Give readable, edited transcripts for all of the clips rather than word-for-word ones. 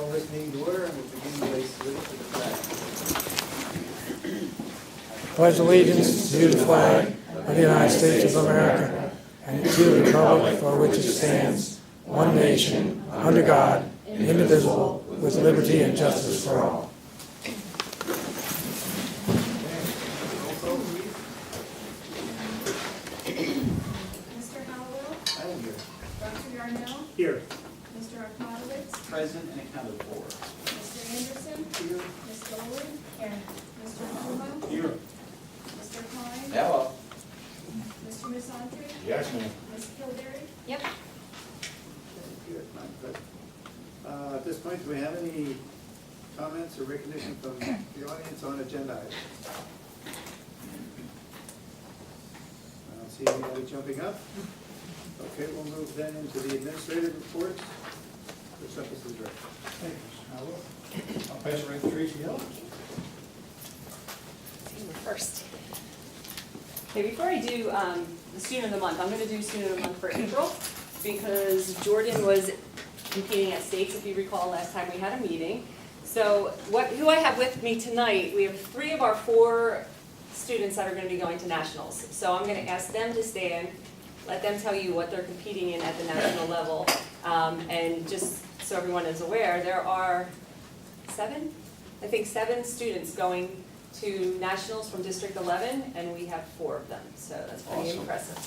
call this meeting to order, and we'll begin with a salute to the flag. Pledge allegiance to the flag of the United States of America and to the republic for which it stands, one nation, under God, indivisible, with liberty and justice for all. Mr. Hallowell? I am here. Dr. Yarnell? Here. Mr. Akmatovitz? Present and accounted for. Mr. Anderson? Here. Ms. Dolly? Here. Mr. Puma? Here. Mr. Klein? Hello. Mr. Misantri? Yes, ma'am. Ms. Kildare? Yep. Good, fine, good. At this point, do we have any comments or recognition from the audience on agenda items? I don't see anybody jumping up. Okay, we'll move then into the administrative reports. First up is the director. Thank you, Mr. Howell. I'll pass it right to Tracy Hill. First. Okay, before I do the student of the month, I'm going to do student of the month for April because Jordan was competing at stakes, if you recall, last time we had a meeting. So who I have with me tonight, we have 3 of our 4 students that are going to be going to nationals. So I'm going to ask them to stand, let them tell you what they're competing in at the national level. And just so everyone is aware, there are 7 students going to nationals from District 11, and we have 4 of them. So that's pretty impressive.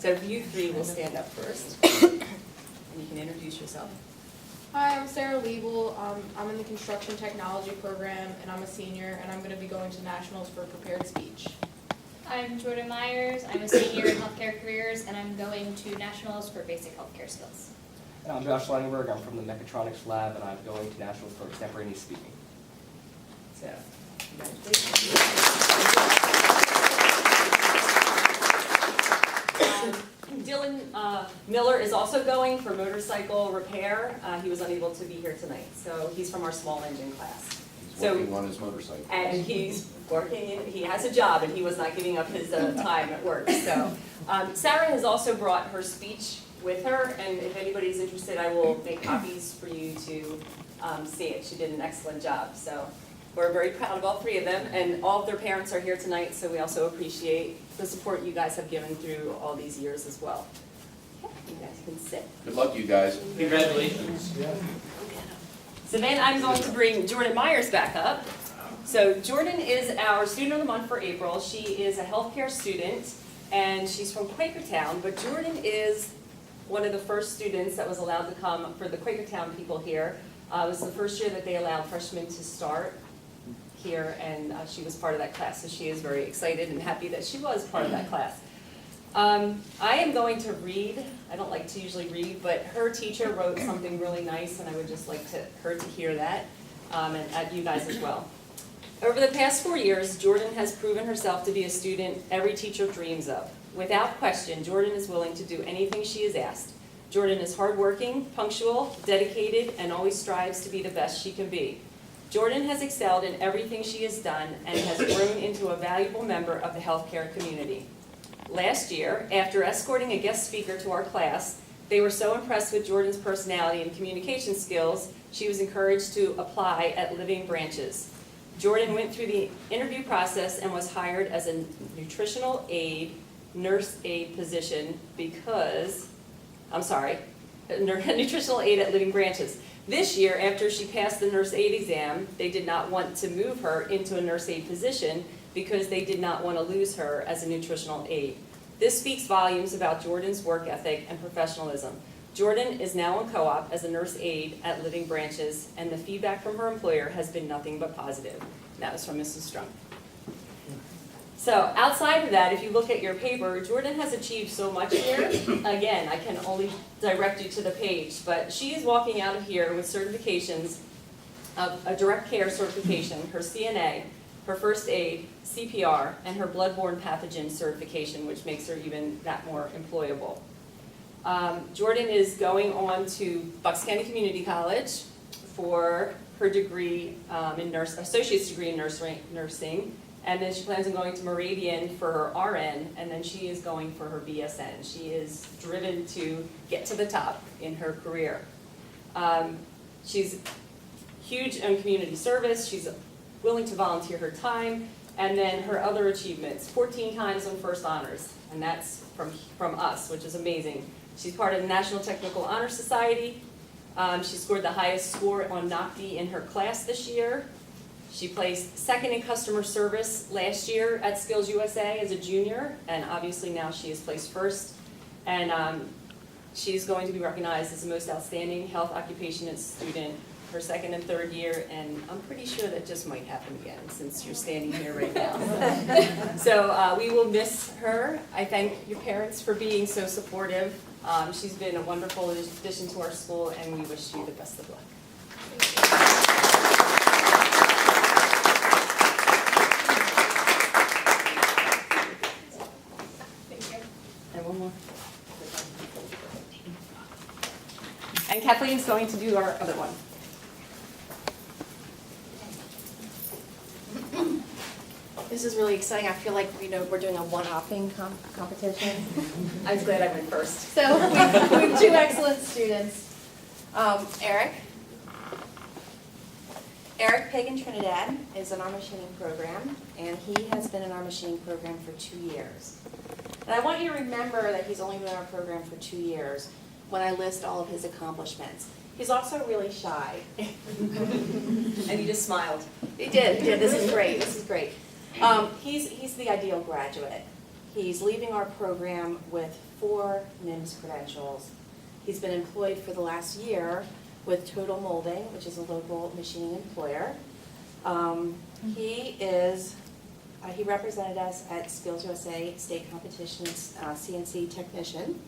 So if you 3 will stand up first, and you can introduce yourself. Hi, I'm Sarah Liebel. I'm in the construction technology program, and I'm a senior, and I'm going to be going to nationals for prepared speech. I'm Jordan Myers. I'm a senior in healthcare careers, and I'm going to nationals for basic healthcare skills. And I'm Josh Langenberg. I'm from the mechatronics lab, and I'm going to nationals for extemporaneous speaking. So, congratulations. Dylan Miller is also going for motorcycle repair. He was unable to be here tonight, so he's from our small engine class. He's working on his motorcycle. And he's working, he has a job, and he was not giving up his time at work. So Sarah has also brought her speech with her, and if anybody's interested, I will make copies for you to see it. She did an excellent job. So we're very proud of all 3 of them, and all of their parents are here tonight, so we also appreciate the support you guys have given through all these years as well. Okay, you guys can sit. Good luck, you guys. Congratulations. So then I'm going to bring Jordan Myers back up. So Jordan is our student of the month for April. She is a healthcare student, and she's from Quakertown, but Jordan is one of the first students that was allowed to come for the Quakertown people here. It was the first year that they allowed freshmen to start here, and she was part of that class, so she is very excited and happy that she was part of that class. I am going to read. I don't like to usually read, but her teacher wrote something really nice, and I would just like her to hear that, and you guys as well. Over the past 4 years, Jordan has proven herself to be a student every teacher dreams of. Without question, Jordan is willing to do anything she is asked. Jordan is hardworking, punctual, dedicated, and always strives to be the best she can be. Jordan has excelled in everything she has done and has grown into a valuable member of the healthcare community. Last year, after escorting a guest speaker to our class, they were so impressed with Jordan's personality and communication skills, she was encouraged to apply at Living Branches. Jordan went through the interview process and was hired as a nutritional aid, nurse aid position nutritional aid at Living Branches. This year, after she passed the nurse aid exam, they did not want to move her into a nurse aid position because they did not want to lose her as a nutritional aid. This speaks volumes about Jordan's work ethic and professionalism. Jordan is now in co-op as a nurse aide at Living Branches, and the feedback from her employer has been nothing but positive. That was from Mrs. Strunk. So outside of that, if you look at your paper, Jordan has achieved so much here. Again, I can only direct you to the page, but she is walking out of here with certifications of a direct care certification, her CNA, her first aid, CPR, and her bloodborne pathogen certification, which makes her even that more employable. Jordan is going on to Bucks County Community College for her degree associate's degree in nursing, and then she plans on going to Moravian for her RN, and then she is going for her BSN. She is driven to get to the top in her career. She's huge on community service. She's willing to volunteer her time. And then her other achievements, 14 times on first honors, and that's from us, which is amazing. She's part of the National Technical Honor Society. She scored the highest score on NOCD in her class this year. She placed second in customer service last year at Skills USA as a junior, and obviously now she is placed first. And she's going to be recognized as the most outstanding health occupation student her second and third year, and I'm pretty sure that just might happen again since you're standing here right now. So we will miss her. I thank your parents for being so supportive. She's been a wonderful addition to our school, and we wish you the best of luck. And one more. And Kathleen's going to do our other one. This is really exciting. I feel like, we're doing a one-upping competition. I'm glad I went first. So we have two excellent students. Eric Pagan Trinidad is in our machining program, and he has been in our machining program for 2 years. And I want you to remember that he's only been in our program for 2 years when I list all of his accomplishments. He's also really shy. And you just smiled. He did. This is great. This is great. He's the ideal graduate. He's leaving our program with 4 NIMS credentials. He's been employed for the last year with Total Molding, which is a local machining employer. He represented us at Skills USA State Competitions CNC Technician.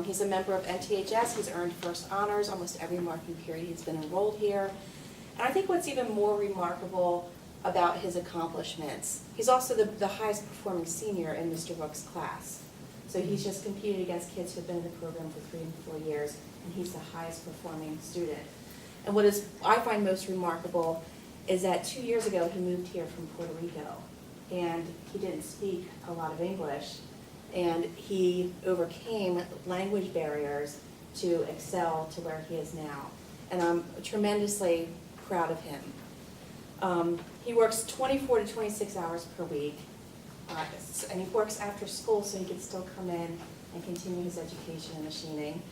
He's a member of NTHS. He's earned first honors almost every marking period he's been enrolled here. And I think what's even more remarkable about his accomplishments, he's also the highest performing senior in Mr. Rook's class. So he's just competed against kids who've been in the program for 3 and 4 years, and he's the highest performing student. And what I find most remarkable is that 2 years ago he moved here from Puerto Rico, and he didn't speak a lot of English, and he overcame language barriers to excel to where he is now. And I'm tremendously proud of him. He works 24 to 26 hours per week, and he works after school so he can still come in and continue his education in machining.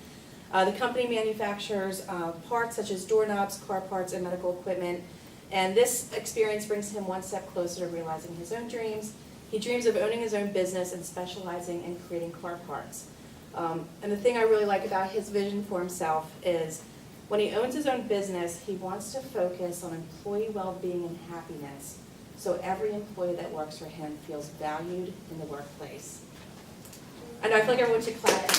The company manufactures parts such as doorknobs, car parts, and medical equipment, and this experience brings him one step closer to realizing his own dreams. He dreams of owning his own business and specializing in creating car parts. And the thing I really like about his vision for himself is when he owns his own business, he wants to focus on employee well-being and happiness, so every employee that works for him feels valued in the workplace. I know, I feel like everyone should clap.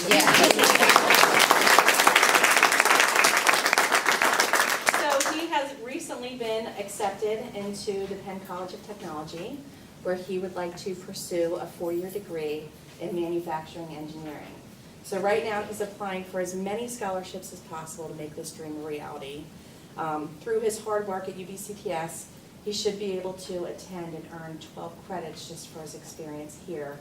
So he has recently been accepted into the Penn College of Technology, where he would like to pursue a 4-year degree in manufacturing engineering. So right now he's applying for as many scholarships as possible to make this dream a reality. Through his hard work at UBCTS, he should be able to attend and earn 12 credits just for his experience here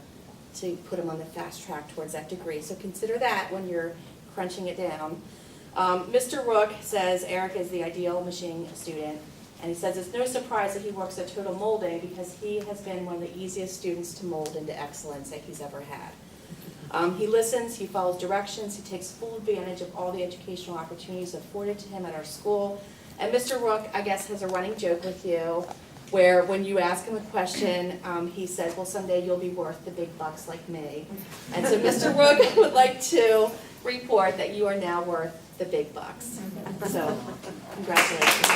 to put him on the fast track towards that degree. So consider that when you're crunching it down. Mr. Rook says Eric is the ideal machining student, and he says it's no surprise that he works at Total Molding because he has been one of the easiest students to mold into excellence that he's ever had. He listens, he follows directions, he takes full advantage of all the educational opportunities afforded to him at our school. And Mr. Rook, I guess, has a running joke with you where when you ask him a question, he says, well, someday you'll be worth the big bucks like me. And so Mr. Rook would like to report that you are now worth the big bucks. So, congratulations.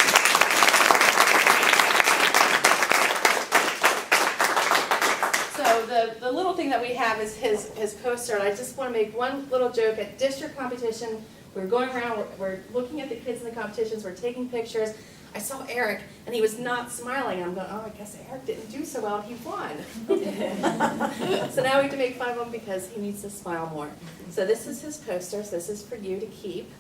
So the little thing that we have is his poster, and I just want to make one little joke. At district competition, we're going around, we're looking at the kids in the competitions, we're taking pictures. I saw Eric, and he was not smiling, and I'm going, oh, I guess Eric didn't do so well, and he won. So now we have to make fun of him because he needs to smile more. So this is his poster, so this is for you to keep.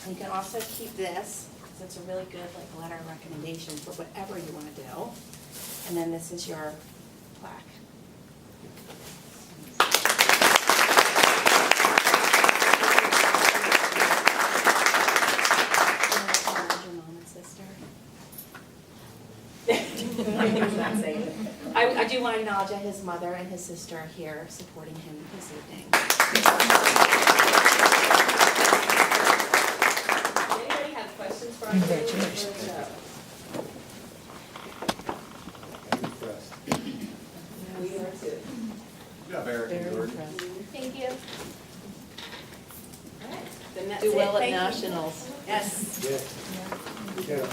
And you can also keep this, because it's a really good letter of recommendation for whatever you want to do. And then this is your plaque. not say it. I do want to acknowledge that his mother and his sister are here supporting him this evening. Anybody have questions for our Congratulations. We are too. Good job, Eric and George. Thank you. Then that's Do it. well at Thank you. nationals. Yes. Yeah. Yeah.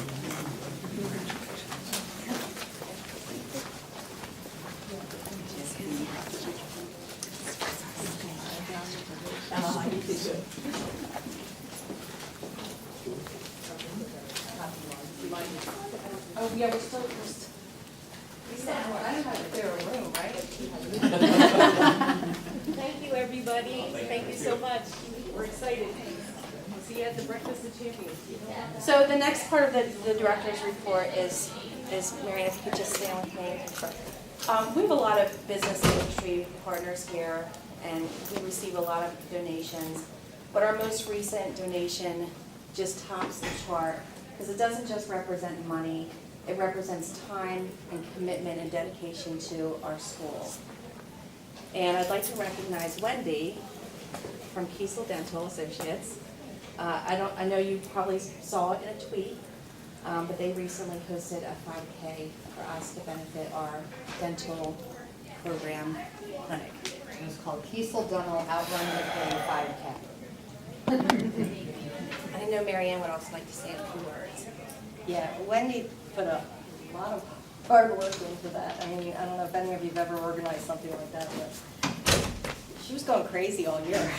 Oh, yeah, we're still, I don't have to clear a room, right? Thank you, everybody. Thank you so much. We're excited. We'll see you at the Breakfast of Champions. So the next part of the director's report is Mary, if you could just stay with me. We have a lot of business industry partners here, and we receive a lot of donations. But our most recent donation just tops the chart, because it doesn't just represent money, it represents time and commitment and dedication to our school. And I'd like to recognize Wendy from Kiesel Dental Associates. I know you probably saw it in a tweet, but they recently hosted a 5K for us to benefit our dental program clinic. It was called Kiesel Dental Outrun the 5K. I know Mary Ann would also like to say a few words. Yeah, Wendy put a lot of hard work into that. I mean, I don't know if any of you have ever organized something like that, but she was going crazy all year.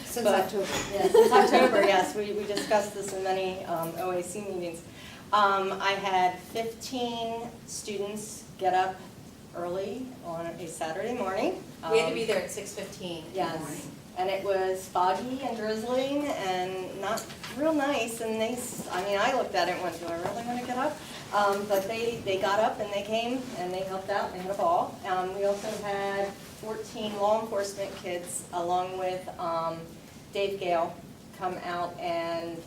Since But- October. Yeah, since October, yes. We discussed this in many OAC meetings. I had 15 students get up early on a Saturday morning. We had to be there at 6:15 in the Yes, morning. and it was foggy and drizzling and not real nice, and I looked at it and went, do I really want to get up? But they got up and they came and they helped out, they had a ball. We also had 14 law enforcement kids along with Dave Gale come out and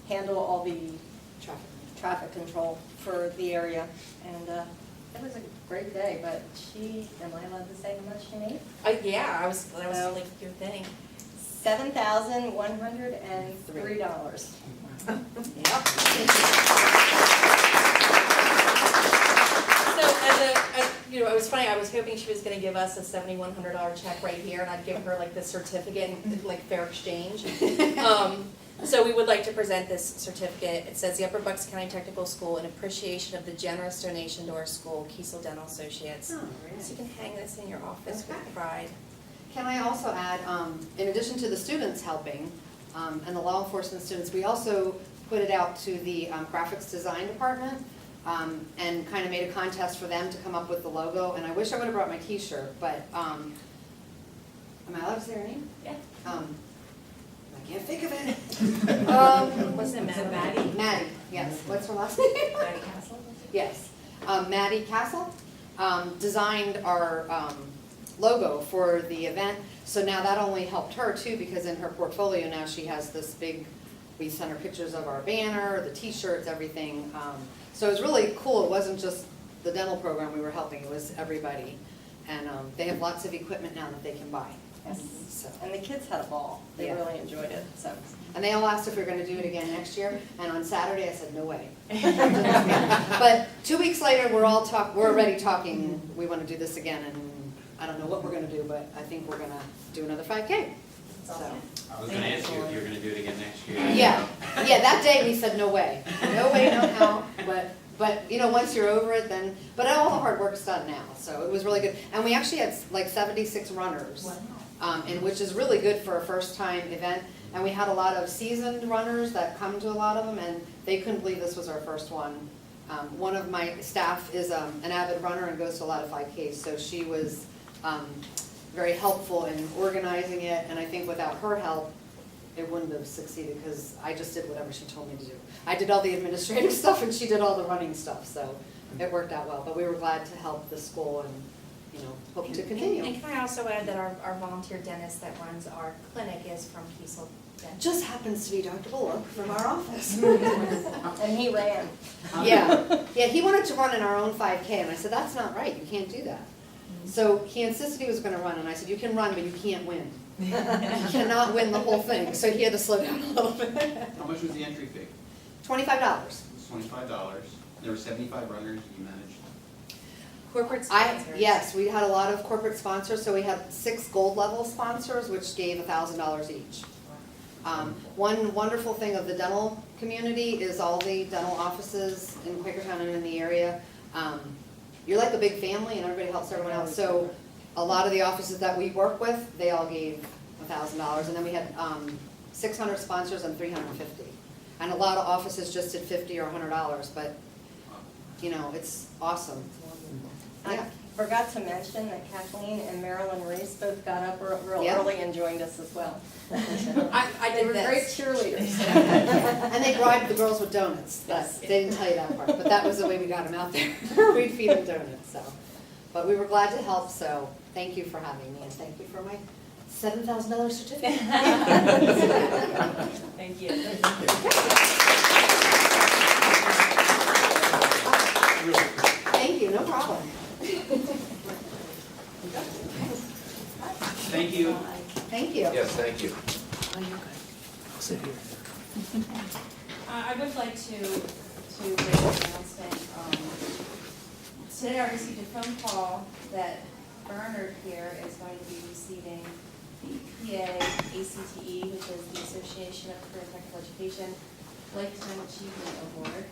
handle all the traffic control for the area. And it was a great day, but am I allowed to say how much she made? Yeah, I was like your thing. $7,103. So, it was funny, I was hoping she was gonna give us a $7,100 check right here, and I'd give her like the certificate, and, like fair exchange. So we would like to present this certificate. It says the Upper Bucks County Technical School in appreciation of the generous donation to our school, Kiesel Dental Associates. So you can hang this in your office with pride. Can I also add, in addition to the students helping, and the law enforcement students, we also put it out to the graphics design department, and kind of made a contest for them to come up with the logo, and I wish I would have brought my t-shirt, but, am I allowed to say her name? Yeah. I can't think of it. What's it, Matt? Maddie, yes, what's her last name? Maddie Castle? Yes, Maddie Castle designed our logo for the event. So now that only helped her too, because in her portfolio now she has this big, we sent her pictures of our banner, the t-shirts, everything. So it was really cool. It wasn't just the dental program we were helping, it was everybody. And they have lots of equipment now that they can buy. Yes. So. And the kids had a ball. They Yeah. really enjoyed it, so. And they all asked if we were going to do it again next year, and on Saturday I said, no way. But 2 weeks later, we're already talking, we want to do this again, and I don't know what we're going to do, but I think we're going to do another 5K. So. I was gonna ask you if you were gonna do it again next year. Yeah, that day we said, no way, no how, but once you're over it, then, but all the hard work's done now, so it was really good. And we actually had like 76 runners. Wow. And which is really good for a first-time event. And we had a lot of seasoned runners that come to a lot of them, and they couldn't believe this was our first one. One of my staff is an avid runner and goes to a lot of 5Ks, so she was very helpful in organizing it, and I think without her help, it wouldn't have succeeded, because I just did whatever she told me to do. I did all the administrative stuff, and she did all the running stuff, so it worked out well. But we were glad to help the school and, hope to continue. And can I also add that our volunteer dentist that runs our clinic is from Kiesel just happens to be Dr. Bullock from our office. And he ran. Yeah, he wanted to run in our own 5K, and I said, that's not right, you can't do that. So he insisted he was gonna run, and I said, you can run, but you can't win. You cannot win the whole thing, so he had to slow down a little bit. How much was the entry fee? $25. $25. There were 75 runners, and you managed. Corporate sponsors. Yes, we had a lot of corporate sponsors, so we had 6 gold level sponsors, which gave $1,000 each. One wonderful thing of the dental community is all the dental offices in Quakertown and in the area. You're like a big family and everybody helps everyone else. So a lot of the offices that we work with, they all gave $1,000, and then we had 600 sponsors and 350. And a lot of offices just did $50 or $100, but you know, it's awesome. Yeah. I forgot to mention that Kathleen and Marilyn Reese both got up real Yeah. early and joined us as well. I They did were great this. cheerleaders. And they bribed the girls with donuts. They didn't tell you that part, but that was the way we got them out there. We'd feed them donuts, so. But we were glad to help, so thank you for having me, and thank you for my $7,000 certificate. Thank you. Thank you, no problem. Thank you. Thank you. Yes, thank you. I'll sit here. I would like to make an announcement. Today I received a phone call that Bernard here is going to be receiving the PA ACTE, which is the Association of Career and Technical Education Lifetime Achievement Award.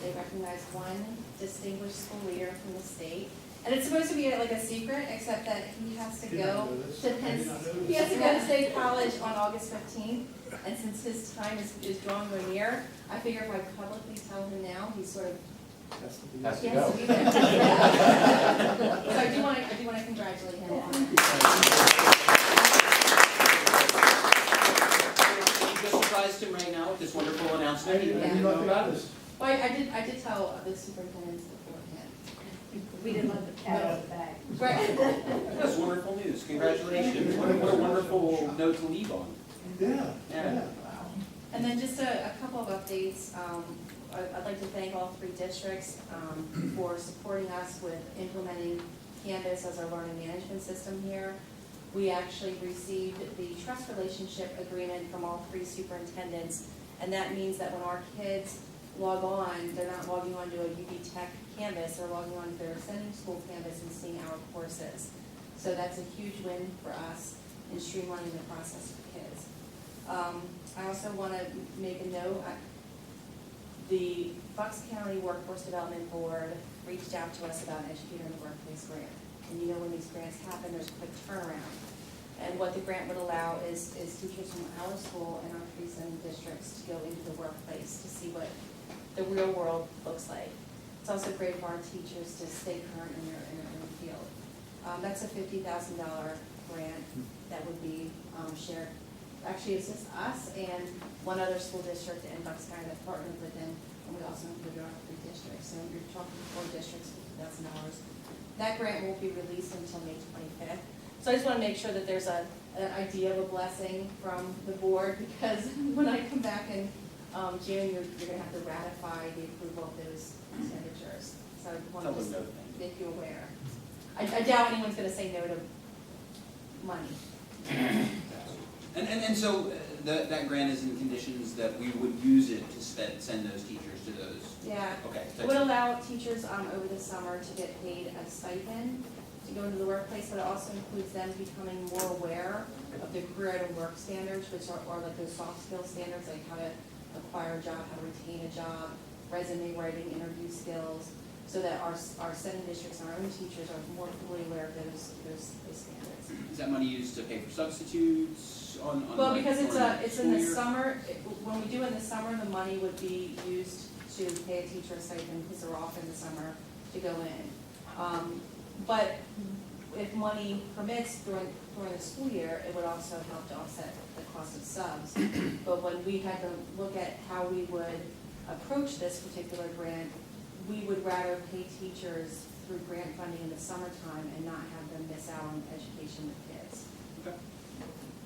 They recognize one distinguished school leader from the state. And it's supposed to be like a secret, except that he has to go to State College on August 15th. And since his time is drawing near, I figure if I publicly tell him now, he's sort of Has to Yes, go. we did. So I do want to congratulate him on that. You just surprised him right now with this wonderful announcement. He Hey, didn't you know know about about it. this? Well, I did tell the superintendents beforehand. We didn't let the cat out of the bag. Right. That's wonderful news. Congratulations. What a wonderful note to leave on. Yeah. Yeah. And then just a couple of updates. I'd like to thank all 3 districts for supporting us with implementing Canvas as our learning management system here. We actually received the trust relationship agreement from all 3 superintendents, and that means that when our kids log on, they're not logging on to a UB Tech Canvas, they're logging on to their sending school Canvas and seeing our courses. So that's a huge win for us in streamlining the process for kids. I also want to make a note. The Bucks County Workforce Development Board reached out to us about an Educator in the Workplace grant. And you know when these grants happen, there's a quick turnaround. And what the grant would allow is teachers from our school and our 3 sending districts to go into the workplace to see what the real world looks like. It's also great for our teachers to stay current in their field. That's a $50,000 grant that would be shared. Actually, it's just us and one other school district in Bucks County that partnered with them, and we also included our 3 districts. So you're talking 4 districts, $50,000. That grant won't be released until May 25th. So I just want to make sure that there's an idea of a blessing from the board, because when I come back in June, you're going to have to ratify the approval of those expenditures. So I want to just make you aware. I doubt anyone's going to say no to money. And so that grant is in conditions that we would use it to send those teachers to those. Yeah. Okay. It would allow teachers over the summer to get paid a stipend to go into the workplace, but it also includes them becoming more aware of the career and work standards, which are like those soft skill standards, like how to acquire a job, how to retain a job, resume writing, interview skills, so that our sending districts and our own teachers are more fully aware of those standards. Is that money used to pay for substitutes on Well, like, because it's in the school year? summer, when we do in the summer, the money would be used to pay a teacher a stipend because they're off in the summer to go in. But if money permits during the school year, it would also help to offset the cost of subs. But when we had to look at how we would approach this particular grant, we would rather pay teachers through grant funding in the summertime and not have them miss out on education with kids. Okay.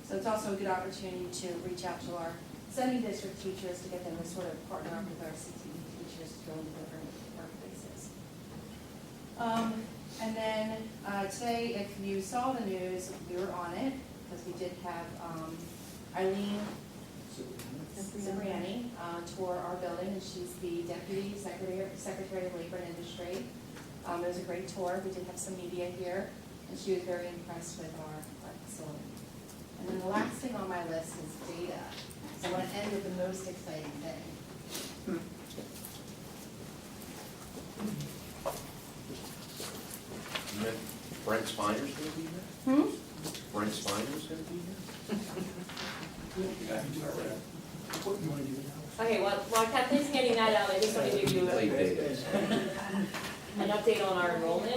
So it's also a good opportunity to reach out to our semi-district teachers to get them to sort of partner up with our CTE teachers to go into different workplaces. And then today, if you saw the news, we were on it, because we did have Eileen Cipriani tour our building, and she's the Deputy Secretary of Labor and Industry. It was a great tour. We did have some media here, and she was very impressed with our facility. And then the last thing on my list is data. So I want to end with the most exciting thing. Brent Spiner's gonna be here? Brent Spiner's gonna be here? Okay, while Kathleen's getting that out, I just want to give you Late days. an update on our enrollment.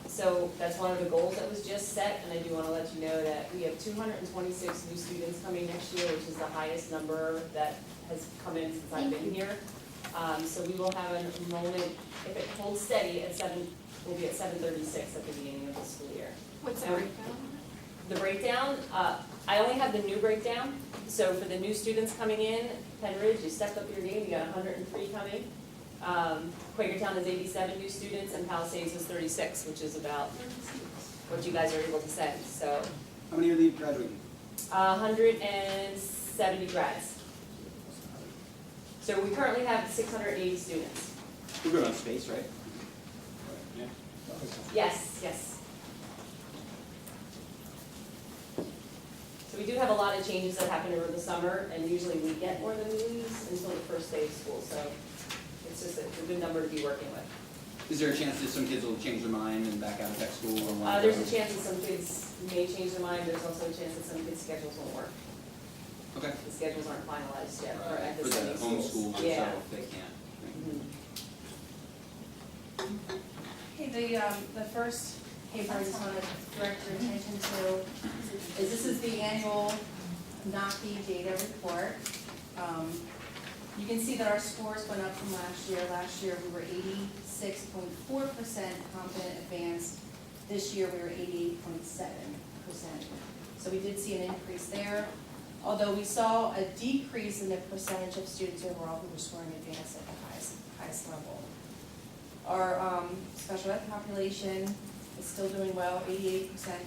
So that's one of the goals that was just set, and I do want to let you know that we have 226 new students coming next year, which is the highest number that has come in since I've been here. So we will have an enrollment, if it holds steady, we'll be at 736 at the beginning of the school year. What's the breakdown? The breakdown, I only have the new breakdown. So for the new students coming in, Pennridge, you stepped up your game, you got 103 coming. Quakertown is 87 new students, and Palisades is 36, which is about what you guys are able to send. So How many are the graduating? 170 grads. So we currently have 680 students. We're good on space, right? Yeah. Yes, yes. So we do have a lot of changes that happen over the summer, and usually we get more than we lose until the first day of school. So it's just a good number to be working with. Is there a chance that some kids will change their mind and back out of tech school or want to There's go? a chance that some kids may change their mind. There's also a chance that some kids' schedules won't work. Okay. The schedules aren't finalized yet for at For the the sending schools. homeschool Yeah. themselves, they can't. Mhm. Okay, the first paper I just want to direct your attention to is this is the annual NOCI data report. You can see that our scores went up from last year. Last year we were 86.4% confident advanced. This year we were 88.7%. So we did see an increase there. Although we saw a decrease in the percentage of students overall who were scoring advanced at the highest level. Our special ed population is still doing well, 88%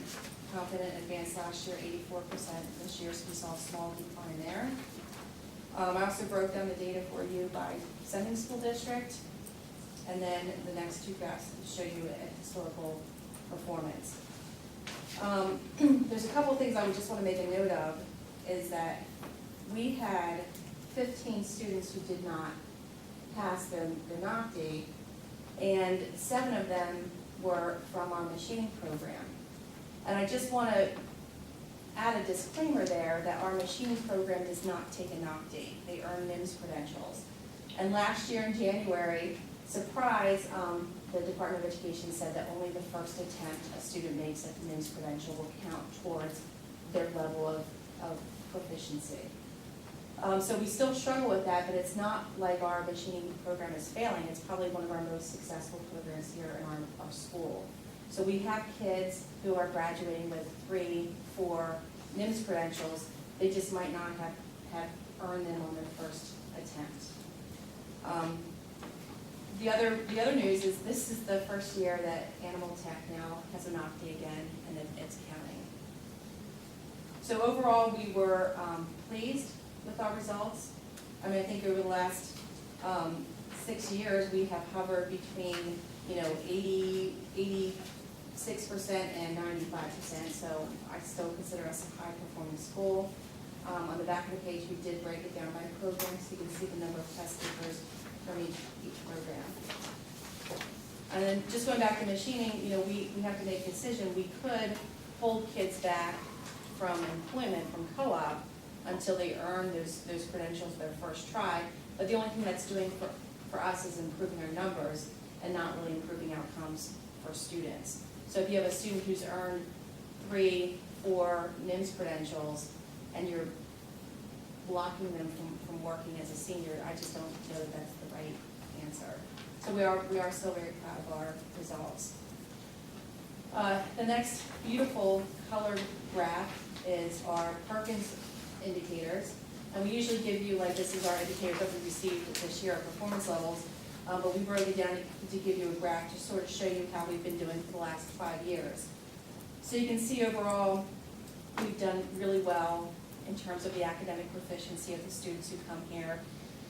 confident advanced last year, 84% this year, so we saw a small decline there. I also broke down the data for you by sending school district, and then the next two graphs show you a historical performance. There's a couple of things I would just want to make a note of, is that we had 15 students who did not pass their NOCI, and 7 of them were from our machining program. And I just want to add a disclaimer there that our machining program does not take a NOCI. They earn NIMS credentials. And last year in January, surprise, the Department of Education said that only the first attempt a student makes at the NIMS credential will count towards their level of proficiency. So we still struggle with that, but it's not like our machining program is failing. It's probably one of our most successful programs here in our school. So we have kids who are graduating with 3, 4 NIMS credentials. They just might not have earned them on their first attempt. The other news is this is the first year that Animal Tech now has a NOCI again, and it's counting. So overall, we were pleased with our results. I mean, I think over the last 6 years, we have hovered between 86% and 95%. So I still consider us a high-performing school. On the back of the page, we did break it down by program, so you can see the number of test takers from each program. And then just going back to machining, we have to make a decision. We could hold kids back from employment, from co-op, until they earn those credentials their first try. But the only thing that's doing for us is improving our numbers and not really improving outcomes for students. So if you have a student who's earned 3, 4 NIMS credentials and you're blocking them from working as a senior, I just don't know that that's the right answer. So we are still very proud of our results. The next beautiful colored graph is our Perkins indicators. And we usually give you, like, this is our indicators that we received this year, our performance levels. But we broke it down to give you a graph to sort of show you how we've been doing for the last 5 years. So you can see overall, we've done really well in terms of the academic proficiency of the students who come here.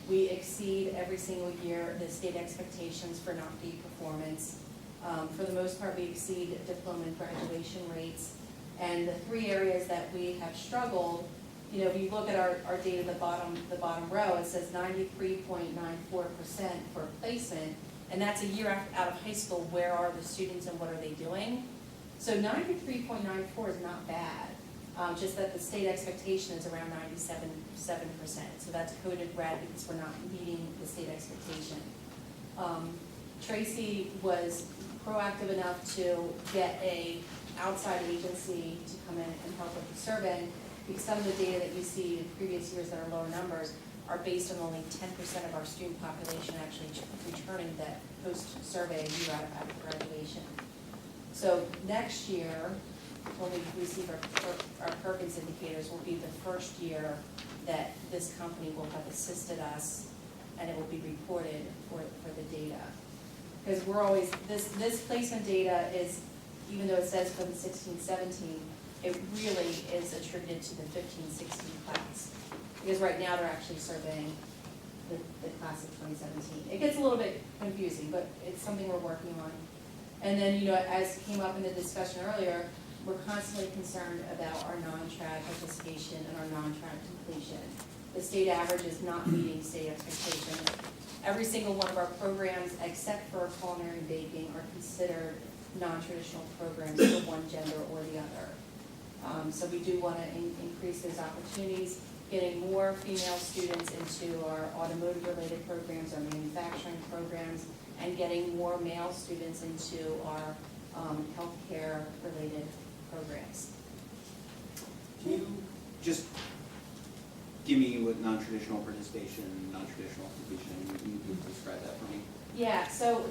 We exceed every single year the state expectations for NOCD performance. For the most part, we exceed diploma and graduation rates. And the 3 areas that we have struggled, you know, if you look at our data, the bottom row, it says 93.94% for placement, and that's a year out of high school. Where are the students and what are they doing? So 93.94 is not bad, just that the state expectation is around 97%. So that's coded red because we're not meeting the state expectation. Tracy was proactive enough to get a outside agency to come in and help with the survey, because some of the data that you see in previous years that are lower numbers are based on only 10% of our student population actually returning that post-survey a year after graduation. So next year, when we receive our Perkins indicators, will be the first year that this company will have assisted us, and it will be reported for the data. Because we're always, this placement data is, even though it says for the 16-17, it really is attributed to the 15-16 class. Because right now they're actually surveying the class of 2017. It gets a little bit confusing, but it's something we're working on. And then, you know, as came up in the discussion earlier, we're constantly concerned about our non-trad participation and our non-trad completion. The state average is not meeting state expectations. Every single one of our programs, except for culinary and baking, are considered non-traditional programs for one gender or the other. So we do want to increase those opportunities, getting more female students into our automotive-related programs, our manufacturing programs, and getting more male students into our healthcare-related programs. Can you just give me what non-traditional participation, non-traditional completion, can you describe that for me? Yeah, so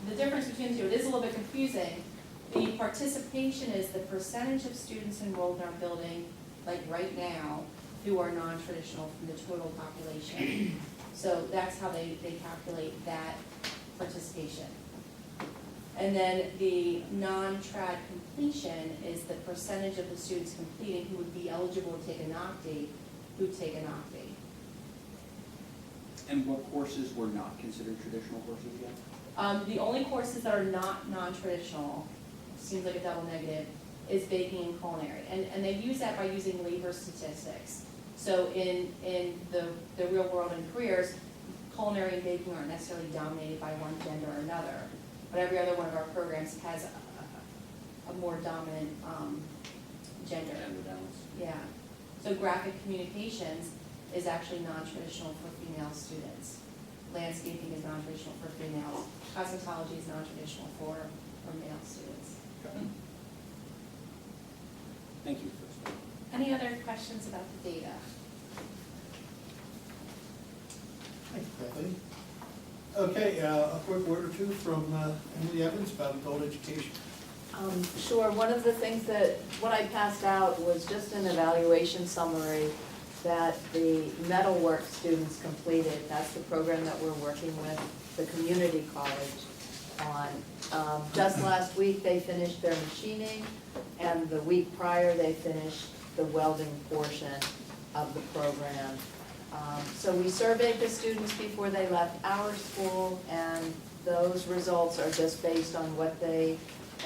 the difference between the two, it is a little bit confusing. The participation is the percentage of students enrolled in our building, like right now, who are non-traditional from the total population. So that's how they calculate that participation. And then the non-trad completion is the percentage of the students completing who would be eligible to take a NOCD, who take a NOCD. And what courses were not considered traditional courses yet? The only courses that are not non-traditional, seems like a double negative, is baking and culinary. And they use that by using labor statistics. So in the real world and careers, culinary and baking aren't necessarily dominated by one gender or another. But every other one of our programs has a more dominant gender. Gender balance. Yeah. So graphic communications is actually non-traditional for female students. Landscaping is non-traditional for females. Cosmetology is non-traditional for male students. Thank you. Any other questions about the data? Thank you, Kathleen. Okay, a quick word or two from Emily Evans about adult education. Sure, one of the things what I passed out was just an evaluation summary that the metalwork students completed. That's the program that we're working with the community college on. Just last week, they finished their machining, and the week prior, they finished the welding portion of the program. So we surveyed the students before they left our school, and those results are just based on what they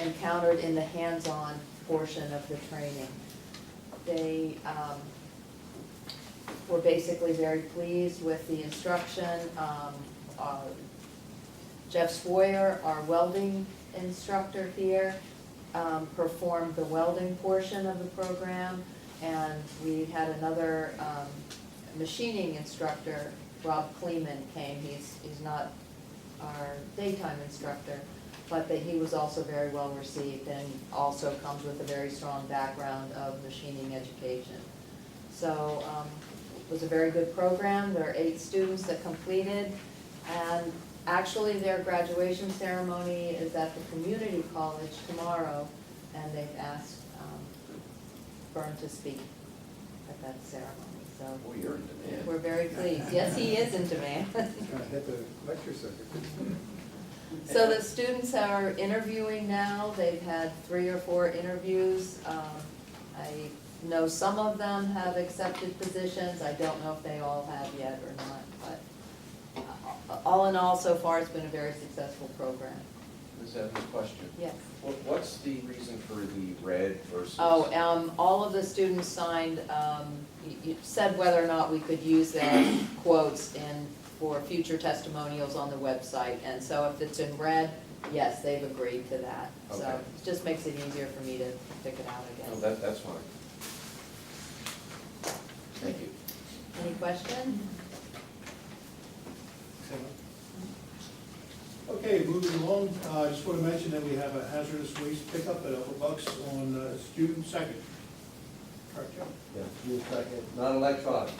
encountered in the hands-on portion of the training. They were basically very pleased with the instruction. Jeff Swoyer, our welding instructor here, performed the welding portion of the program, and we had another machining instructor, Rob Kleeman, came. He's not our daytime instructor, but that he was also very well received and also comes with a very strong background of machining education. So it was a very good program. There are 8 students that completed, and actually their graduation ceremony is at the community college tomorrow, and they've asked Vern to speak at that ceremony, so Well, you're in demand. we're very pleased. Yes, he is in demand. Kind of hit the lecture circuit. So the students are interviewing now, they've had 3 or 4 interviews. I know some of them have accepted positions, I don't know if they all have yet or not, but all in all, so far, it's been a very successful program. Ms. Evans, question. Yes. What's the reason for the red versus? Oh, all of the students signed, you said whether or not we could use their quotes for future testimonials on the website, and so if it's in red, yes, they've agreed to that. So Okay. it just makes it easier for me to pick it out again. No, that's fine. Thank you. Any questions? Okay, moving along, I just want to mention that we have a hazardous waste pickup at Upper Bucks on June 2nd. Correct, Joe? Yeah, June 2nd, not electronic.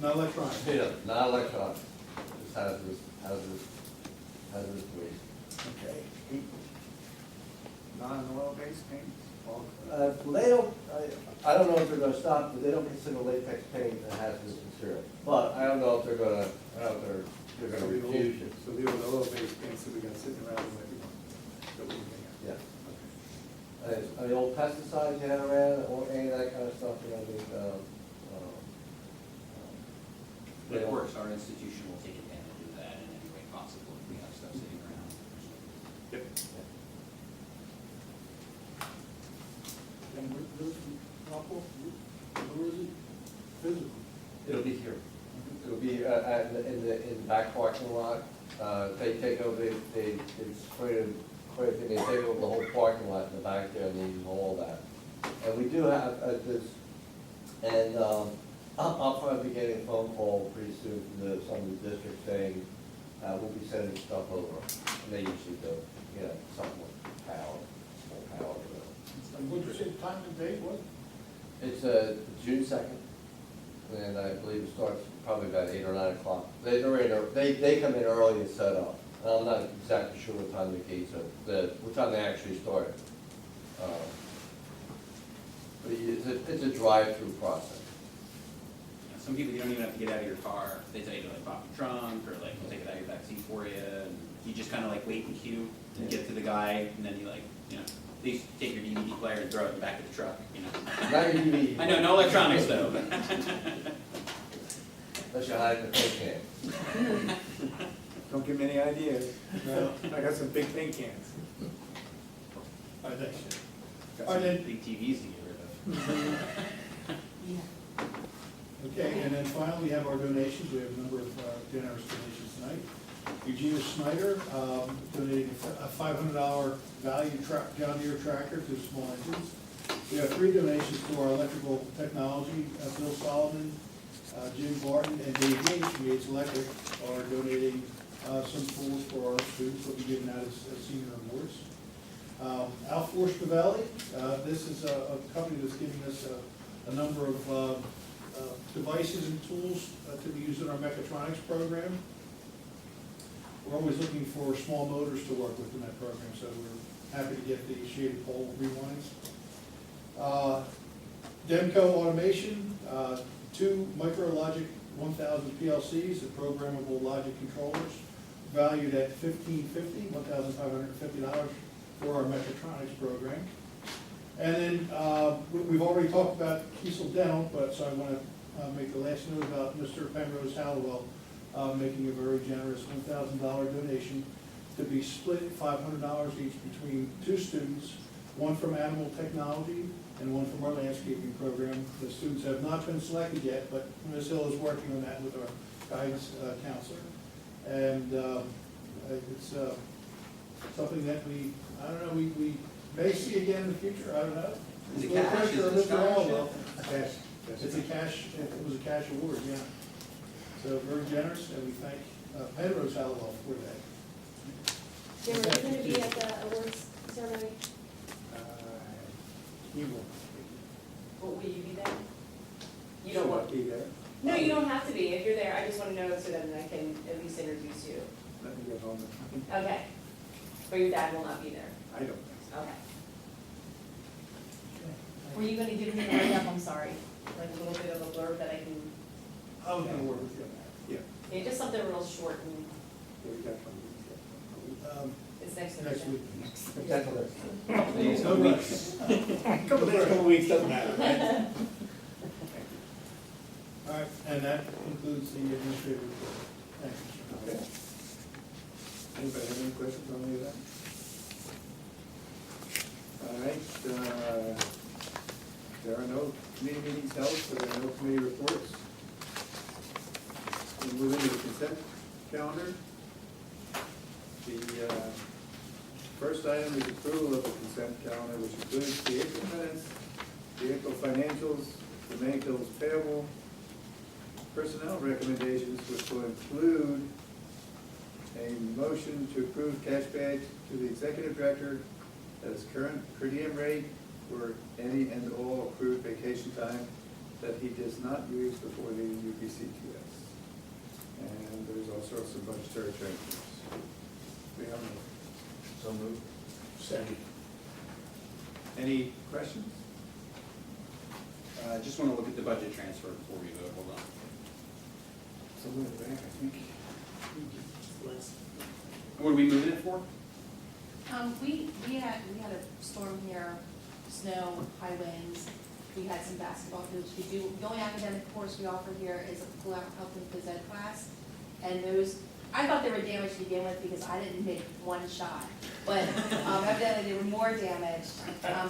Not electronic. Yeah, not electronic. It's hazardous waste. Okay. Non-oil-based paint? Well, they don't, I don't know if they're gonna stop, but they don't consider latex paint a hazardous material. But I don't know if they're gonna, I don't know if they're gonna refuse it. So the oil-based paints that we got sitting around in everyone, that we can get. Yeah. I mean, old pesticides you had around, or any of that kind of stuff, you know, But of course, our institution will take advantage of that in any way possible if we have stuff sitting around. Yep. And where's the drop-off? Where is it? Physical. It'll be here. It'll be in the back parking lot. They take over, it's quite a thing, they take over the whole parking lot in the back there, and they use all that. And we do have this, and I'll probably be getting a phone call pretty soon from some of the districts saying, we'll be sending stuff over. And they usually do, you know, something with power, small power, whatever. And what'd you say, time and date was? It's June 2nd, and I believe it starts probably about 8 or 9 o'clock. They come in early and set up. And I'm not exactly sure what time the gates are, what time they actually start. But it's a drive-through process. Some people, you don't even have to get out of your car. They tell you to like pop your trunk or like we'll take it out of your back seat for you. And you just kind of like wait in queue and get to the guy, and then you like, you know, they used to take your DVD player and throw it in the back of the truck, you know. Not your DVD. I know, no electronics though. Unless you hide in the paint can. Don't give me any ideas. No, I got some big paint cans. I think so. Got All some right, then. big TVs to get rid of. Okay, and then finally, we have our donations. We have a number of generous donations tonight. Eugenia Snyder donating a $500 value John Deere tractor to small engines. We have 3 donations to our electrical technology. Bill Solomon, Jim Barton, and Dave Yates from Yates Electric are donating some tools for our students. We'll be giving out as senior awards. Alfor Stavelli, this is a company that's giving us a number of devices and tools to be used in our mechatronics program. We're always looking for small motors to work with in that program, so we're happy to get the shaded pole rewinds. Demco Automation, 2 MicroLogic 1000 PLCs, and programmable logic controllers, valued at $1,550 for our mechatronics program. And then we've already talked about Kiesel Dental, but so I want to make the last note about Mr. Penrose Hallowell making a very generous $1,000 donation to be split $500 each between 2 students, one from animal technology and one from our landscaping program. The students have not been selected yet, but Ms. Hill is working on that with our guidance counselor. And it's something that I don't know, we may see again in the future, I don't know. Is it cash? Is it a scholarship? Cash. It's a cash, it was a cash award, yeah. So very generous, and we thank Penrose Hallowell for that. Jim, are you gonna be at the awards ceremony? He will. Will you be there? You Should don't I want, be there? no, you don't have to be. If you're there, I just want to know so that I can at least introduce you. Let me get home. Okay. But your dad will not be there. I don't think so. Okay. Were you gonna give me the write-up, I'm sorry, like a little bit of a blurb that I can, I'll get a word with you on that. Yeah. yeah, just something real short and Yeah, we got some. it's next to Next week. These No weeks. Couple days, couple weeks, doesn't matter, right? All right, and that concludes the administrative report. Thank you. Okay. Anybody have any questions on any of that? All right, there are no committee meetings held, so there are no committee reports. We'll move into the consent calendar. The first item is approval of the consent calendar, which includes the April minutes, the April financials, the May bills payable, personnel recommendations, which will include a motion to approve cash badge to the executive director at his current per diem rate for any and all accrued vacation time that he does not use before the UPCTS. And there's also some budgetary changes. We have a- So moved. Second. Any questions? Just wanna look at the budget transfer before we vote, hold on. So move back, I think. What are we moving it for? we had a storm here, snow, high winds, we had some basketball hoops, we do, the only academic course we offer here is a pull-out health and phys ed class, and those, I thought they were damaged to begin with because I didn't make one shot, but evidently they were more damaged,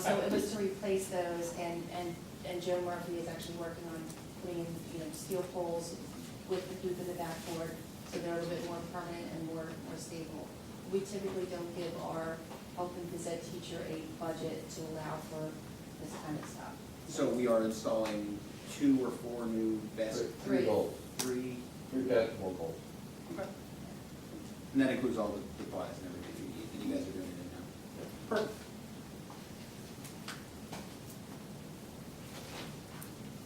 so it was to replace those, and Joe Murphy is actually working on putting in, steel poles with the hoop in the backboard, so they're a little bit more permanent and more stable. We typically don't give our health and phys ed teacher a budget to allow for this kind of stuff. So we are installing 2 or 4 new baskets? Three goals, 3? 3 basketball goals. Okay. And that includes all the supplies and everything you need, and you guys are doing it now? Perfect.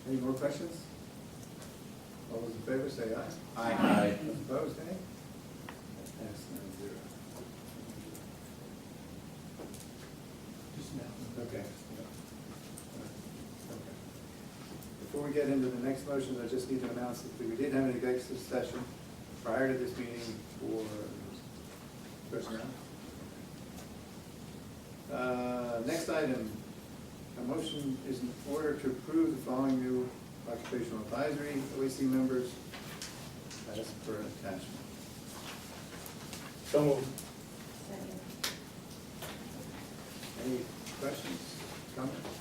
Any more questions? All those in favor say aye. Aye. Those opposed, nay? That's 9-0. Just now. Okay. Okay. Before we get into the next motion, I just need to announce that we did have an executive session prior to this meeting for personnel. Next item, a motion is in order to approve the following new occupational advisory OAC members as per attachment. So moved. Any questions, comments?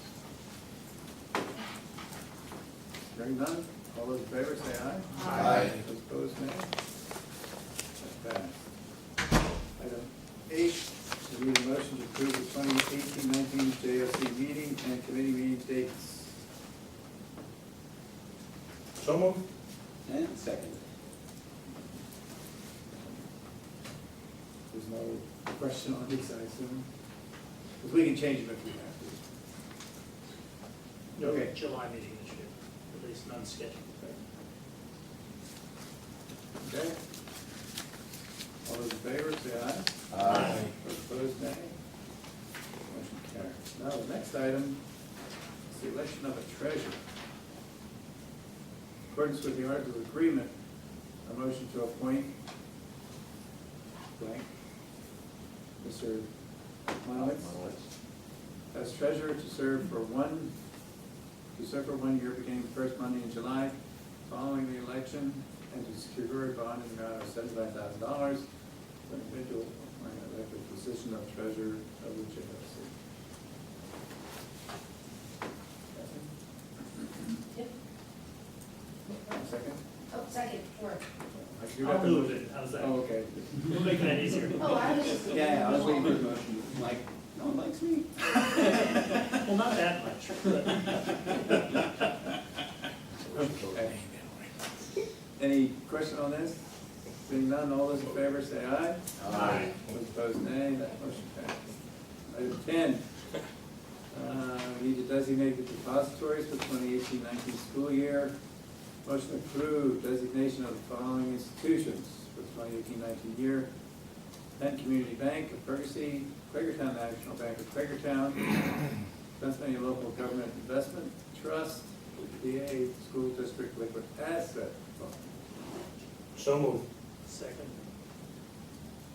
Hearing none, all those in favor say aye. Aye. Those opposed, nay. That's passed. Item 8, we need a motion to approve the 2018-19 JOC meeting and committee meeting dates. So moved. And second. There's no question on these, I assume? Because we can change them if we have to. No Okay. July meeting this year, at least none scheduled. Okay? All those in favor, say aye. Aye. Those opposed, nay. Motion carries. Now, the next item is the election of a treasurer. In accordance with the Articles of Agreement, a motion to appoint blank, Mr. Monowitz, as treasurer to serve for 1 year beginning the first Monday in July following the election, and to secure a bond in the amount of $75,000 for an individual elected position of treasurer of the JOC. Yep. Second? Oh, second, sure. I can do I'll that. move it, how's that? Oh, okay. We'll make that easier. Oh, I was just. Yeah, I was waiting for the motion, like, no one likes me. Well, not that much. Okay. Any question on this? Seeing none, all those in favor say aye. Aye. Those opposed, nay. That motion passes. Item 10, we need to designate the depositories for the 2018-19 school year. Motion approved, designation of the following institutions for the 2018-19 year. Penn Community Bank of Perkins, Quakertown National Bank of Quakertown, Pennsylvania Local Government Investment Trust, PA School District Liquid Asset Fund. So moved. Second.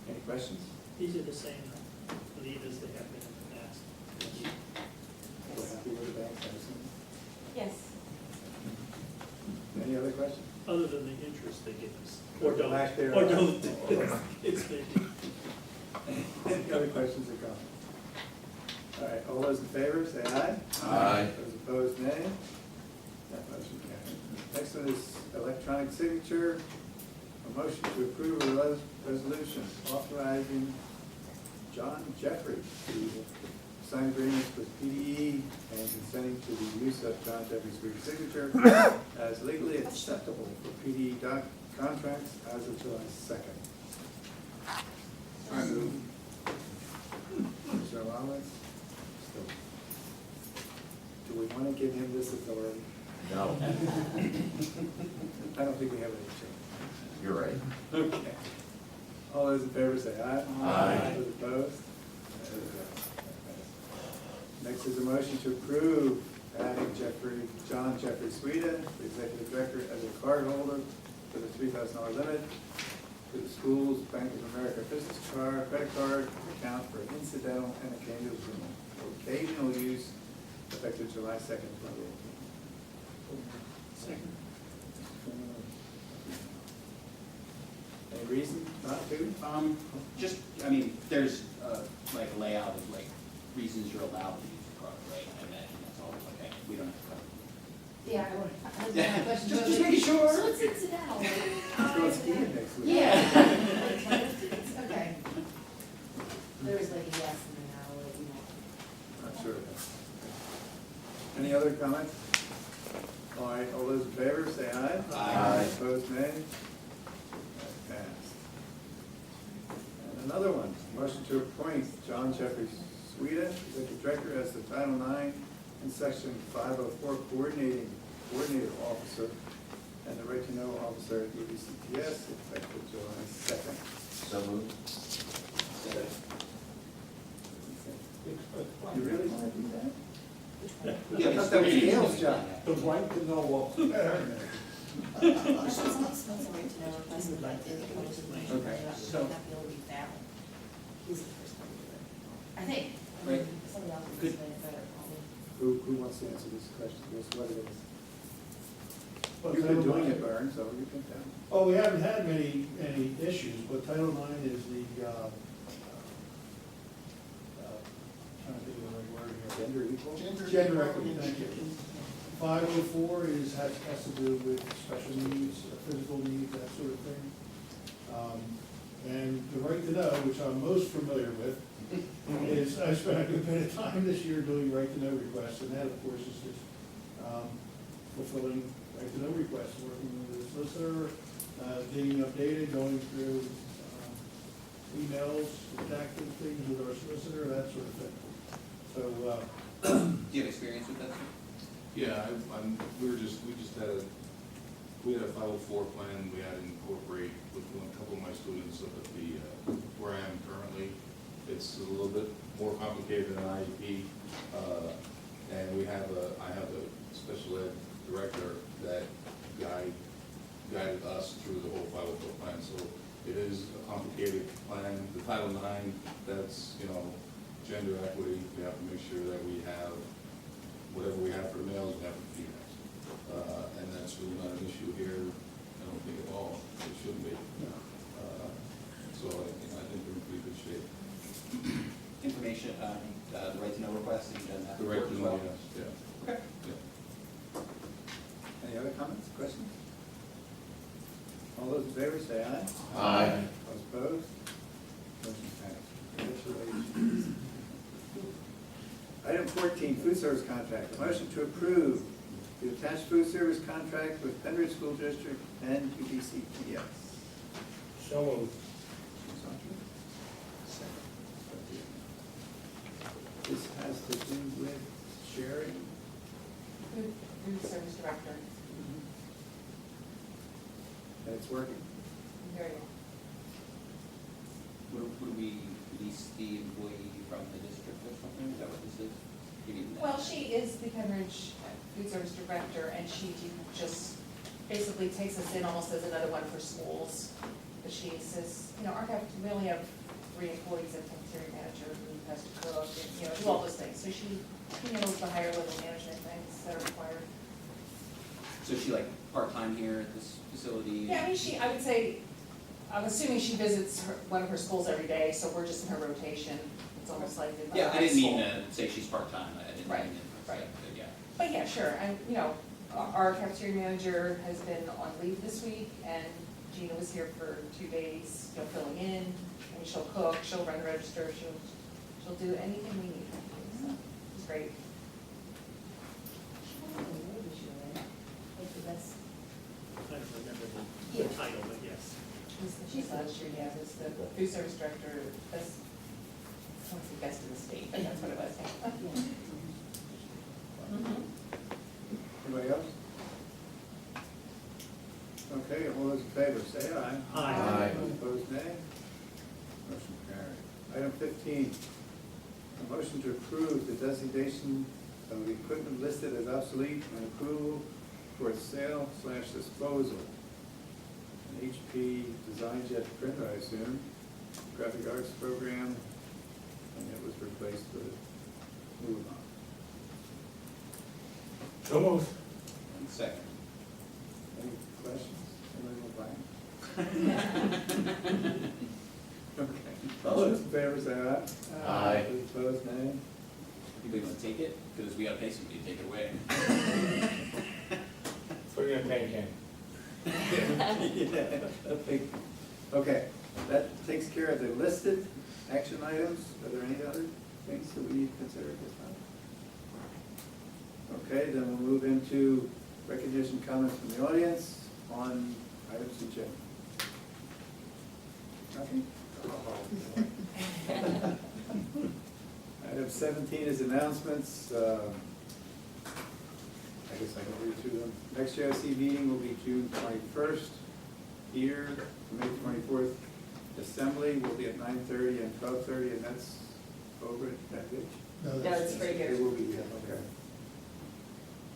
Any questions? These are the same lead as they have been in the past. We're happy with the bank, I assume. Yes. Any other questions? Other than the interest they give us. Or Or don't. lack thereof. Or don't. It's the, Any other questions or comments? All right, all those in favor, say aye. Aye. Those opposed, nay. That motion carries. Next one is electronic signature. A motion to approve a resolution authorizing John Jeffrey to sign agreements with PDE and consenting to the use of John Jeffrey's signature as legally acceptable for PDE contracts as of July 2nd. I move. Mr. Allowance? Do we want to give him this authority? No, I don't think we have any choice. you're right. Okay. All those in favor say aye. Aye. Those opposed? Next is a motion to approve adding John Jeffrey Sweden, the executive director, as a cardholder for the $3,000 limit to the school's Bank of America business card, credit card account for incidental and occasional use effective July 2nd, 2018. second. Any reason not to? Just, I mean, there's, like a layout of like reasons you're allowed to use the card, right? I imagine that's all, okay, we don't have to cover. Yeah, I was gonna question. Just making sure. So it's incidental. Let's go skiing next week. Yeah. Okay. There was like a yes and a no, like, you know. Not sure. Any other comments? All right, all those in favor, say aye. Aye. Opposed, nay. That passed. And another one, motion to appoint John Jeffrey Sweden, executive director, as the Title IX and Section 504 coordinator officer and the right to know officer at UBCTS effective July 2nd. So moved. You really want to do that? Yeah, I thought that was Gail's job. The right to know what. Supposed to right to know request would like to Okay, so- not be able to be found. He's the first one to do it. I think. Right. Somebody else Good. is explain it better, probably. Who wants to answer this question? Guess what it is? But You've been Title doing IX it, Vern, so you can tell. Oh, we haven't had any issues, but Title IX is the, trying to think of the right word here. Gender equal? Gender equity, thank you. 504 has to do with special needs, physical needs, that sort of thing. And the right to know, which I'm most familiar with, is I spent a good bit of time this year doing right to know requests, and that, of course, is just fulfilling right to know requests, working with the solicitor, being updated, going through emails, redacting things with our solicitor, that sort of thing. So, Do you have experience with that, sir? Yeah, we just had a 504 plan we had to incorporate with a couple of my students up at the, where I am currently. It's a little bit more complicated than an IEP, and I have a special ed director that guided us through the whole 504 plan, so it is a complicated plan. The Title IX, that's, gender equity, we have to make sure that we have whatever we have for males, we have for females. And that's really not an issue here, I don't think at all, it shouldn't be. So I think we're in pretty good shape. Information, the right to know request, and you've done that The right before to as know, well? yes, yeah. Okay. Yeah. Any other comments, questions? All those in favor say aye. Aye. Those opposed? Motion passed. Congratulations. Item 14, food service contract. A motion to approve the attached food service contract with Pennridge School District and UBCTS. So moved. This has to do with sharing. Food service director. And it's working. Very well. Would we lease the employee from the district or something? Is that what this is? You mean that? Well, she is the Pennridge food service director, and she just basically takes us in almost as another one for schools. But she says, you know, we only have 3 employees, a cafeteria manager who has to cook, and, you know, do all those things. So she handles the higher level management things that are required. So is she like part-time here at this facility? Yeah, I mean, I would say, I'm assuming she visits one of her schools every day, so we're just in her rotation. It's almost like in Yeah, I high didn't mean school. to say she's part-time, I didn't Right, mean it, right. but yeah. But yeah, sure, and, you know, our cafeteria manager has been on leave this week, and Gina was here for 2 days, you know, filling in, and she'll cook, she'll run the register, she'll do anything we need her to do, so it's great. I don't remember Yeah. the title, but yes. She's last year, yeah, as the food service director, best, I want to say best in the state, but that's what it was. Anybody else? Okay, all those in favor, say aye. Aye. Those opposed, nay. Motion carried. Item 15, a motion to approve the designation of the equipment listed as obsolete and approval for its sale/disposal. An HP Design Jet printer, I assume, graphic arts program, and it was replaced with a move on. So moved. And second. Any questions? Anybody want blank? Okay. All those in favor say aye. Aye. Those opposed, nay. Anybody want to take it? Because we gotta pay somebody to take it away. So you're gonna pay Ken? Okay, that takes care of the listed action items. Are there any other things that we need to consider at this time? Okay, then we'll move into recognition comments from the audience on items in general. Nothing? Item 17 is announcements. I guess I can read through them. Next JOC meeting will be June 21st here. May 24th assembly will be at 9:30 and 12:30, and that's over at Pennridge. No, Yeah, it's right here. It will be, yeah, okay.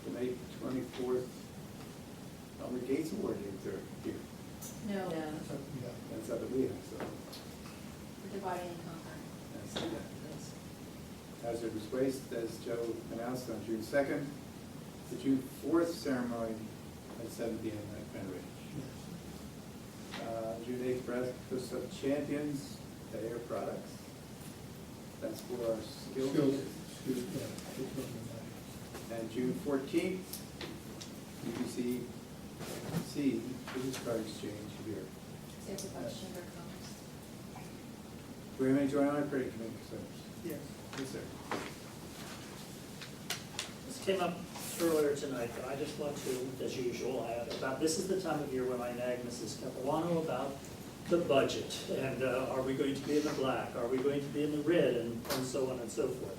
The May 24th, the Gates Award games are here. No, That's up at Lehigh, so we're dividing and conquering. that's it. Hazardous waste, as Joe announced on June 2nd. The June 4th ceremony at 7 p.m. at Pennridge. June 8th, Breakfast of Champions, the Air Products. That's for our skills. And June 14th, UBC Business Card Exchange here. Save the question for comments. Do we have any joint operating committee concerns? Yes. Yes, sir. This came up earlier tonight, but I just want to, as usual, this is the time of year when I nag Mrs. Capilano about the budget, and are we going to be in the black, are we going to be in the red, and so on and so forth.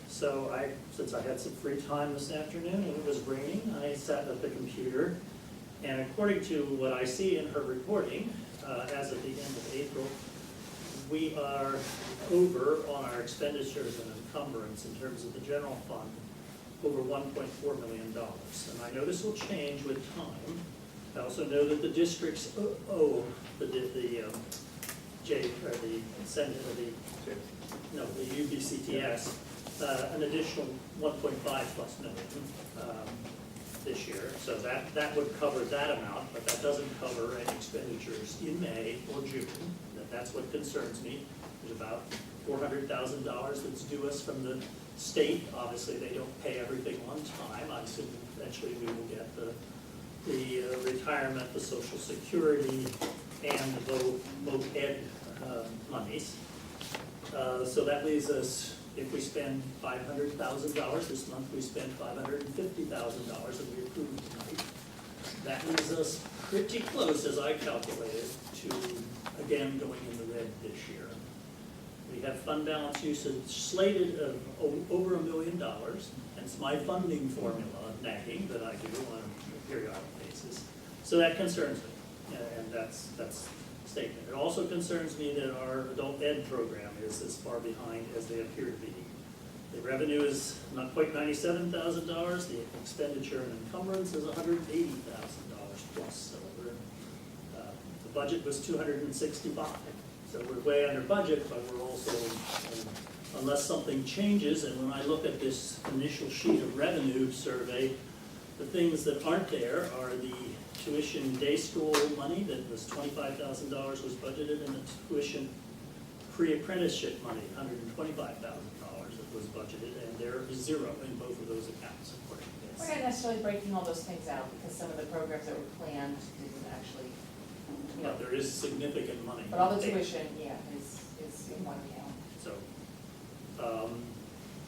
So since I had some free time this afternoon and it was raining, I sat at the computer, and according to what I see in her reporting, as of the end of April, we are over on our expenditures and encumbrance in terms of the general fund, over $1.4 million. And I know this will change with time. I also know that the districts owe the UBCTS an additional 1.5+ million this year. So that would cover that amount, but that doesn't cover any expenditures in May or June. That's what concerns me. There's about $400,000 that's due us from the state. Obviously, they don't pay everything on time. I assume eventually we will get the retirement, the Social Security, and the voc ed monies. So that leaves us, if we spend $500,000 this month, we spend $550,000 that we approved tonight. That leaves us pretty close, as I calculated, to again going in the red this year. We have fund balance usage slated of over $1 million, and it's my funding formula nagging that I do on a periodic basis. So that concerns me, and that's statement. It also concerns me that our adult ed program is as far behind as they appear to be. The revenue is not quite $97,000, the expenditure and encumbrance is $180,000 plus, so we're, the budget was 265. So we're way under budget, but we're also, unless something changes, and when I look at this initial sheet of revenue survey, the things that aren't there are the tuition day school money that was $25,000 was budgeted, and the tuition pre-apprenticeship money, $125,000 that was budgeted, and there is zero in both of those accounts according to We're this. not necessarily breaking all those things out because some of the programs that were planned didn't actually, you know. But there is significant money. But all the tuition, yeah, is in one account. So,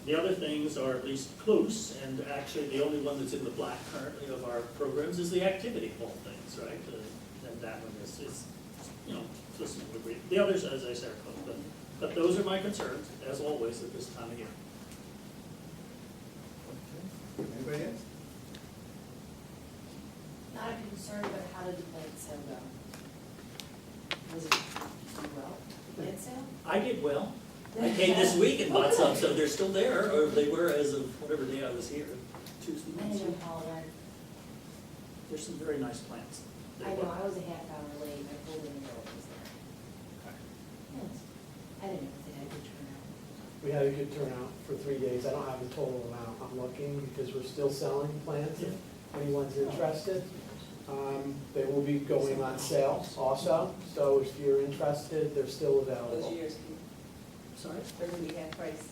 the other things are at least close, and actually the only one that's in the black currently of our programs is the activity hall things, right? And that one is, you know, to a small degree. The others, as I said, are close, but those are my concerns, as always, at this time of year. Anybody else? Not a concern, but how did the plant sale go? Was it well, the plant sale? I did well. I came this week and bought some, so they're still there, or they were as of whatever day I was here, Tuesday. I didn't apologize. There's some very nice plants. I know, I was a half hour late, I pulled in the middle, was there. Yes. I didn't know if they had a good turnout. We had a good turnout for 3 days. I don't have the total amount. I'm looking because we're still selling plants if anyone's interested. They will be going on sale also, so if you're interested, they're still available. Those years, Sorry? they're gonna be half price.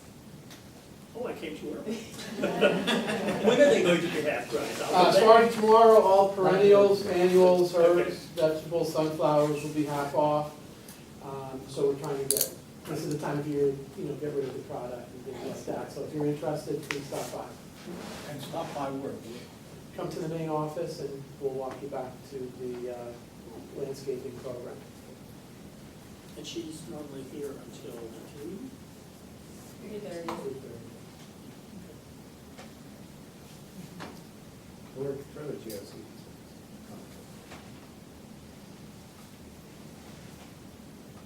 Oh, I came too early. When are they going to be half price? Starting tomorrow, all perennials, annuals, herbs, vegetables, sunflowers will be half off. So we're trying to get, this is the time of year, you know, get rid of the product and things like that. So if you're interested, please stop by. And stop by where? Come to the main office and we'll walk you back to the landscaping program. And she's normally here until 2? 3:30. Or for the JOC.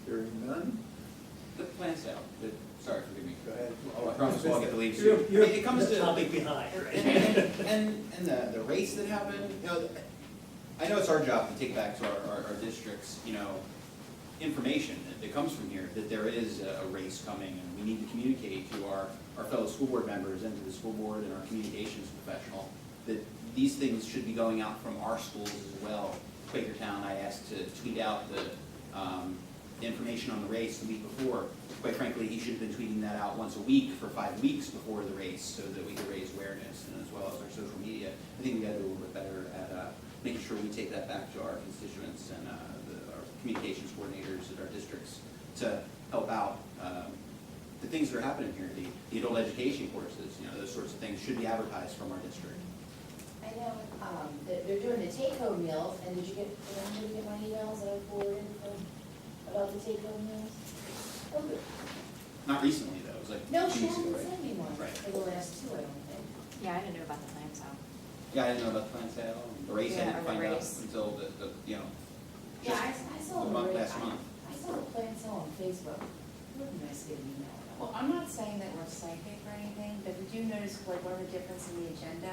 Hearing none? The plan sale, sorry, forgive me. Go ahead. Oh, I promise we'll get the leaves You're, soon. you're It comes the to. topic behind, right? And the race that happened, you know, I know it's our job to take back to our districts, you know, information that comes from here, that there is a race coming, and we need to communicate to our fellow school board members and to the school board and our communications professional that these things should be going out from our schools as well. Quakertown, I asked to tweet out the information on the race the week before. Quite frankly, he should have been tweeting that out once a week for 5 weeks before the race so that we could raise awareness, and as well as our social media. I think we gotta do a little bit better at making sure we take that back to our constituents and our communications coordinators at our districts to help out the things that are happening here. The adult education courses, you know, those sorts of things should be advertised from our district. I know, they're doing the take-home meals, and did you get my emails that I forwarded about the take-home meals? Oh, good. Not recently though, it was like No, 2 she weeks ago, hasn't right? sent me one, Right. for the last 2, I don't think. Yeah, I didn't know about the plan sale. Yeah, I didn't know about the plan sale, and the race I Yeah, didn't or the find out race. until the you know, Yeah, I saw a the month, rate- last month. I saw the plan sale on Facebook. It would be nice to get an email about Well, I'm not saying that we're psychic or anything, but we do notice like one of the difference in the agenda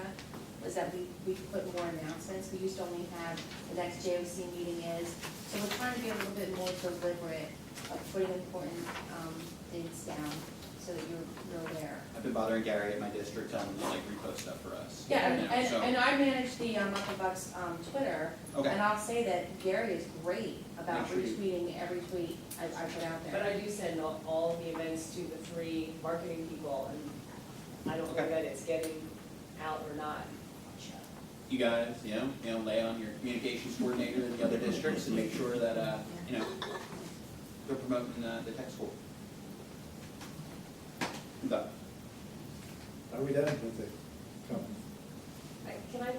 was that we could put more announcements. We used to only have the next JOC meeting is. So we're trying to get a little bit more deliberate of putting important dates down so that you're there. I've been bothering Gary at my district, telling him to like repost stuff for us. Yeah, you know, so- and I manage the Muffin Bucks Twitter, Okay. and I'll say that Gary is great about Make sure you- retweeting every tweet I put out there. But I do send all of the events to the 3 marketing people, and I don't know Okay. that it's getting out or not. You guys, you know, lay on your communications coordinator in the other districts and make sure that, you know, they're promoting the tech school. I'm done. Are we done with the comments? Can I,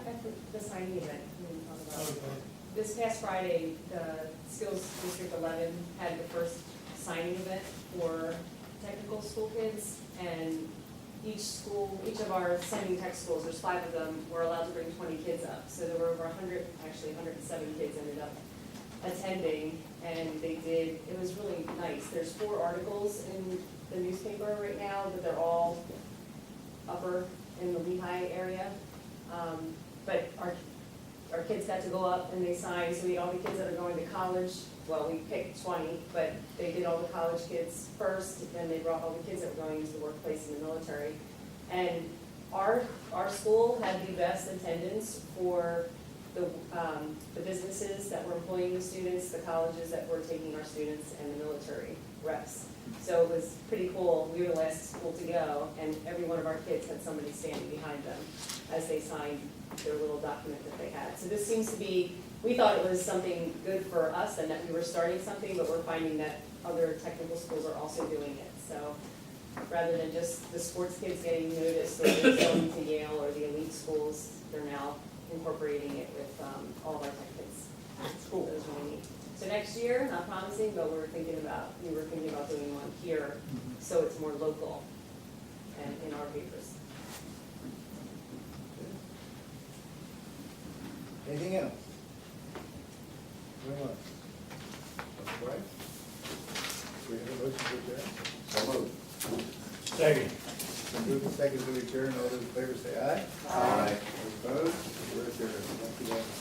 the signing event, we can talk about? This past Friday, the Skills District 11 had the first signing event for technical school kids, and each school, each of our sending tech schools, there's 5 of them, were allowed to bring 20 kids up. So there were over 100, actually 107 kids ended up attending, and they did, it was really nice. There's 4 articles in the newspaper right now, but they're all upper in the Lehigh area. But our kids got to go up and they signed, so we had all the kids that are going to college. Well, we picked 20, but they did all the college kids first, then they brought all the kids that were going into the workplace in the military. And our school had the best attendance for the businesses that were employing the students, the colleges that were taking our students, and the military reps. So it was pretty cool. We were the last school to go, and every one of our kids had somebody standing behind them as they signed their little document that they had. So this seems to be, we thought it was something good for us and that we were starting something, but we're finding that other technical schools are also doing it. So rather than just the sports kids getting noticed or going to Yale or the elite schools, they're now incorporating it with all of our tech kids. It's cool. It was really neat. So next year, not promising, but we were thinking about doing one here, so it's more local and in our papers. Anything else? Going once? Twice? We have a motion to adjourn? So moved. Second. Moving second to adjourn, all those in favor say aye.